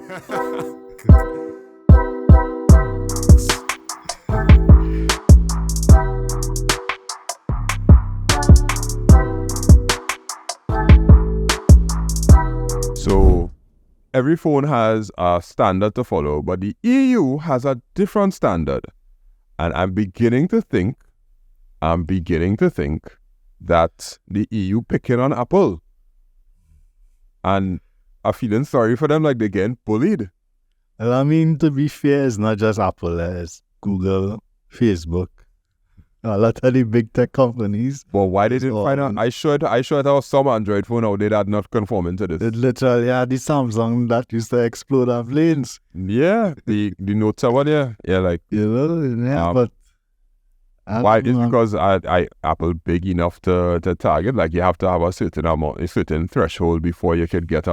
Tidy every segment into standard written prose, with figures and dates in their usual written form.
So every phone has a standard to follow, but the EU has a different standard. And I'm beginning to think that the EU picking on Apple. And I'm feeling sorry for them, like they're getting bullied. Well, I mean, to be fair, it's not just Apple, it's Google, Facebook, a lot of the big tech companies. But why they didn't find out? I sure there was some Android phone out there that not conforming to this. It literally had the Samsung that used to explode off lanes. Yeah, the Note 7, yeah, like but why? It's because Apple big enough to target. Like you have to have a certain amount, a certain threshold before you could get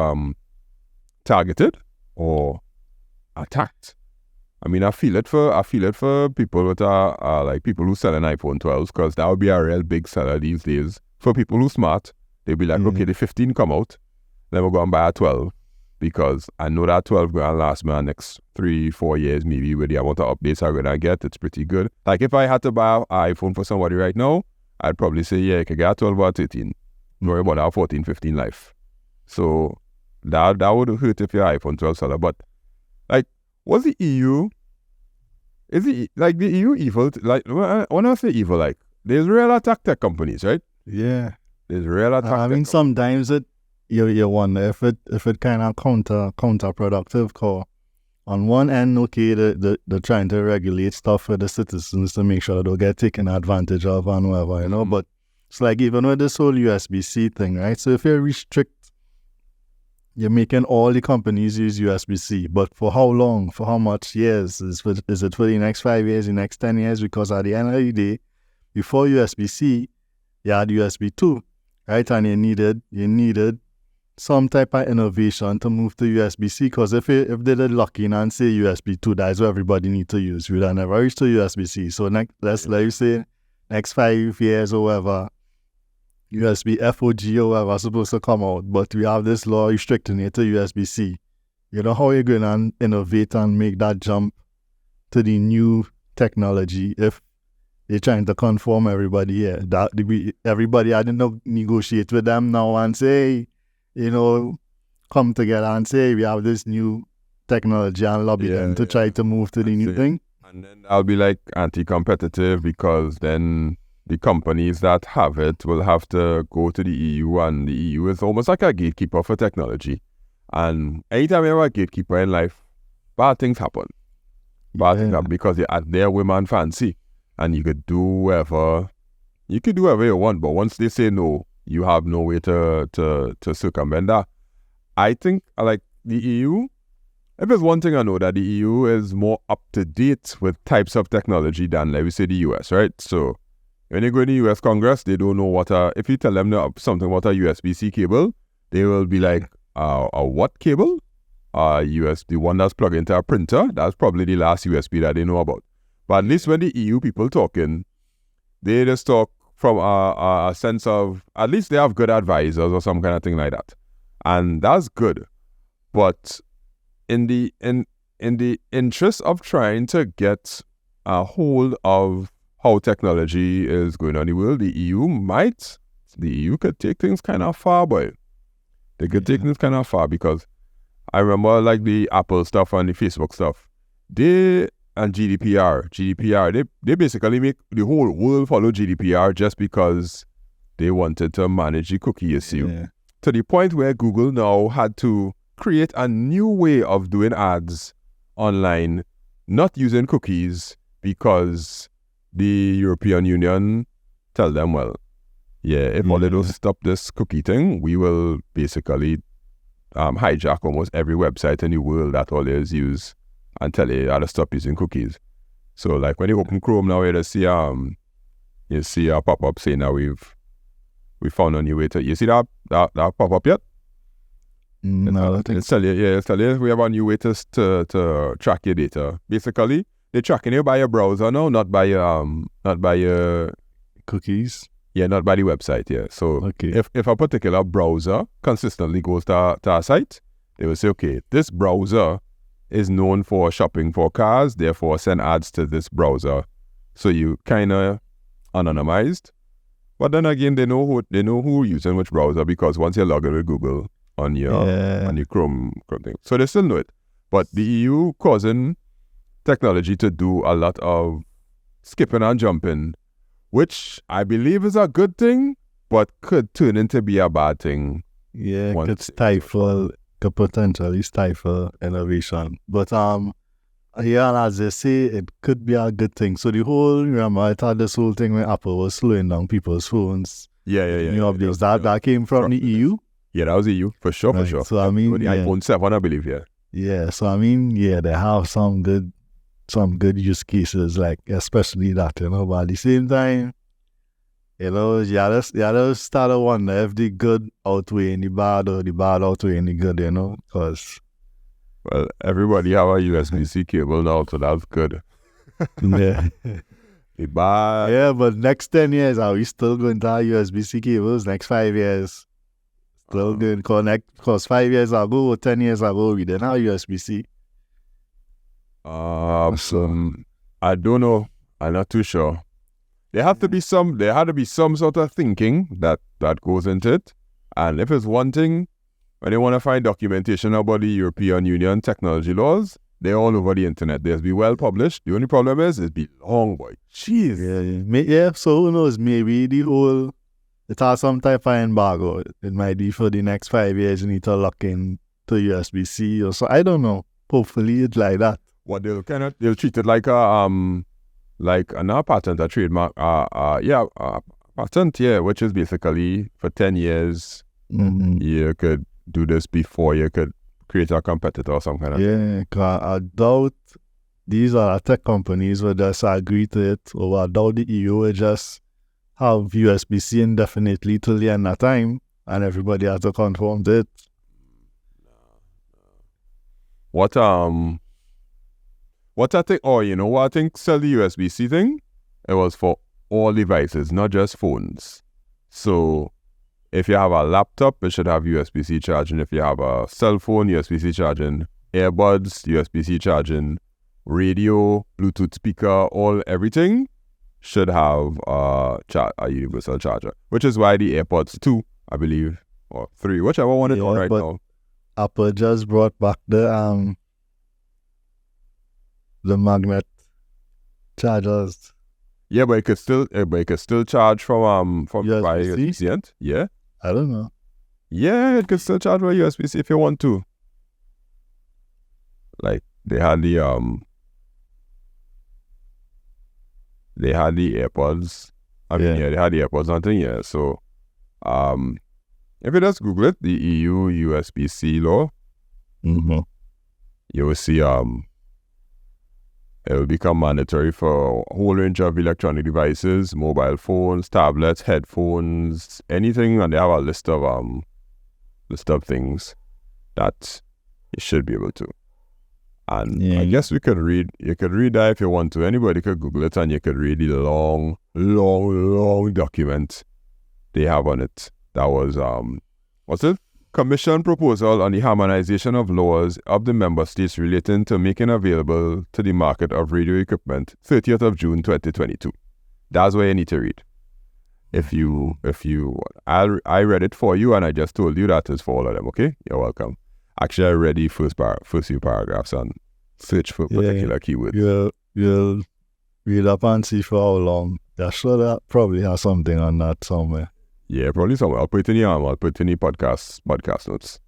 targeted or attacked. I mean, I feel it for people with like people who sell an iPhone 12, because that would be a real big seller these days. For people who smart, they'll be like, okay, the 15 come out, then we'll go and buy a 12, because I know that 12 going to last me the next 3-4 years, maybe with the amount of updates I'm going to get. It's pretty good. Like if I had to buy an iPhone for somebody right now, I'd probably say, yeah, you could get a 12 or a 13. Don't worry about that 14, 15 life. So that would hurt if you're iPhone 12 seller. But like, what's the EU? Is it like the EU evil? Like when I say evil, like there's real attack tech companies, right? yeah. There's real attack. I mean, sometimes you wonder if it kind of counterproductive. Cause on one end, okay, they're trying to regulate stuff for the citizens to make sure they don't get taken advantage of and whatever, you know. But it's like even with this whole USB-C thing, right? So if you restrict, you're making all the companies use USB-C, but for how long? For how much years? Is it for the next 5 years, the next 10 years? Because at the end of the day, before USB-C, you had USB 2, right? And you needed some type of innovation to move to USB-C, because if they did lock in and say USB 2, that's what everybody need to use. We would have never reached to USB-C. So let's let you say next 5 years or whatever, USB FOG or whatever supposed to come out, but we have this law restricting it to USB-C. You know how you're going to innovate and make that jump to the new technology if they're trying to conform everybody here? Everybody had to negotiate with them now and say, you know, come together and say we have this new technology and lobby them to try to move to the new thing. And then I'll be like anti-competitive, because then the companies that have it will have to go to the EU, and the EU is almost like a gatekeeper for technology. And anytime you have a gatekeeper in life, bad things happen. Things happen because you're at their whim and fancy, and you could do whatever you want. But once they say no, you have no way to circumvent that. I think like the EU, if there's one thing I know, that the EU is more up to date with types of technology than, let me say, the US, right? So when you go to the US Congress, they don't know if you tell them something about a USB-C cable, they will be like, a what cable? The one that's plugged into a printer. That's probably the last USB that they know about. But at least when the EU people talking, they just talk from a sense of, at least they have good advisors or some kind of thing like that. And that's good. But in the interest of trying to get a hold of how technology is going on in the world, the EU could take things kind of far, boy. They could take things kind of far, because I remember like the Apple stuff and the Facebook stuff, and GDPR, they basically make the whole world follow GDPR just because they wanted to manage the cookie issue. Yeah. To the point where Google now had to create a new way of doing ads online, not using cookies, because the European Union tell them, well, if all they don't stop this cookie thing, we will basically hijack almost every website in the world that all they use, and tell you how to stop using cookies. So like when you open Chrome now, you see a pop-up saying that we found a new way to, you see that pop-up yet? No, I don't think so. It's tell you we have a new way to track your data. Basically, they're tracking you by your browser now, not by your cookies. Yeah, not by the website, yeah. So if a particular browser consistently goes to a site, they will say, okay, this browser is known for shopping for cars, therefore send ads to this browser. So you kind of anonymized. But then again, they know who using which browser, because once you log in with Google on your Chrome thing, so they still know it. But the EU causing technology to do a lot of skipping and jumping, which I believe is a good thing, but could turn into be a bad thing. Yeah, could potentially stifle innovation. But yeah, and as they say, it could be a good thing. So remember, I thought this whole thing when Apple was slowing down people's phones. Yeah. That came from the EU? Yeah, that was EU, for sure, right. for sure. So I mean, with the iPhone 7, I believe, yeah. Yeah, so I mean, yeah, they have some good use cases, like especially that, but at the same time, you gotta start to wonder if the good outweighing the bad or the bad outweighing the good, because... Well, everybody have a USB-C cable now, so that's good. Yeah. The bad... Yeah, but next 10 years, are we still going to have USB-C cables? Next 5 years, still going to connect, because 5 years ago or 10 years ago, we didn't have USB-C. I don't know. I'm not too sure. There had to be some sort of thinking that goes into it. And if it's one thing, when they want to find documentation about the European Union technology laws, they're all over the internet. They'll be well published. The only problem is it'll be long, boy. Jeez. Yeah. So who knows? Maybe it has some type of embargo. It might be for the next 5 years. You need to lock in to USB-C or so. I don't know. Hopefully it's like that. What they'll treat it like another patent, a trademark. Patent, yeah, which is basically for 10 years. Mm-hmm. You could do this before you could create a competitor or some kind of thing. Because I doubt these are tech companies will just agree to it, or I doubt the EU will just have USB-C indefinitely till the end of time, and everybody has to conform to it. What I think, what I think sell the USB-C thing, it was for all devices, not just phones. So if you have a laptop, it should have USB-C charging. If you have a cell phone, USB-C charging. Earbuds, USB-C charging. Radio, Bluetooth speaker, everything should have a universal charger. Which is why the AirPods 2, I believe, or 3, whichever one it's on right now. Apple just brought back the magnet chargers. Yeah, but it could still charge from USB-C? Yeah. I don't know. Yeah, it could still charge by USB-C if you want to. Like they had the AirPods. They had the AirPods, nothing. Yeah, so if you just Google it, the EU USB-C law, you will see it will become mandatory for a whole range of electronic devices, mobile phones, tablets, headphones, anything, and they have a list of things that you should be able to. And I guess you could read that if you want to. Anybody could Google it and you could read the long document they have on it. That was what's it? Commission proposal on the harmonization of laws of the member states relating to making available to the market of radio equipment, 30th of June 2022. That's what you need to read. I read it for you and I just told you that is for all of them, okay? You're welcome. Actually, I read the first few paragraphs and search for particular keywords. You'll read up and see for how long. Yeah, sure that probably has something on that somewhere. Yeah, probably somewhere. I'll put it in the podcast notes.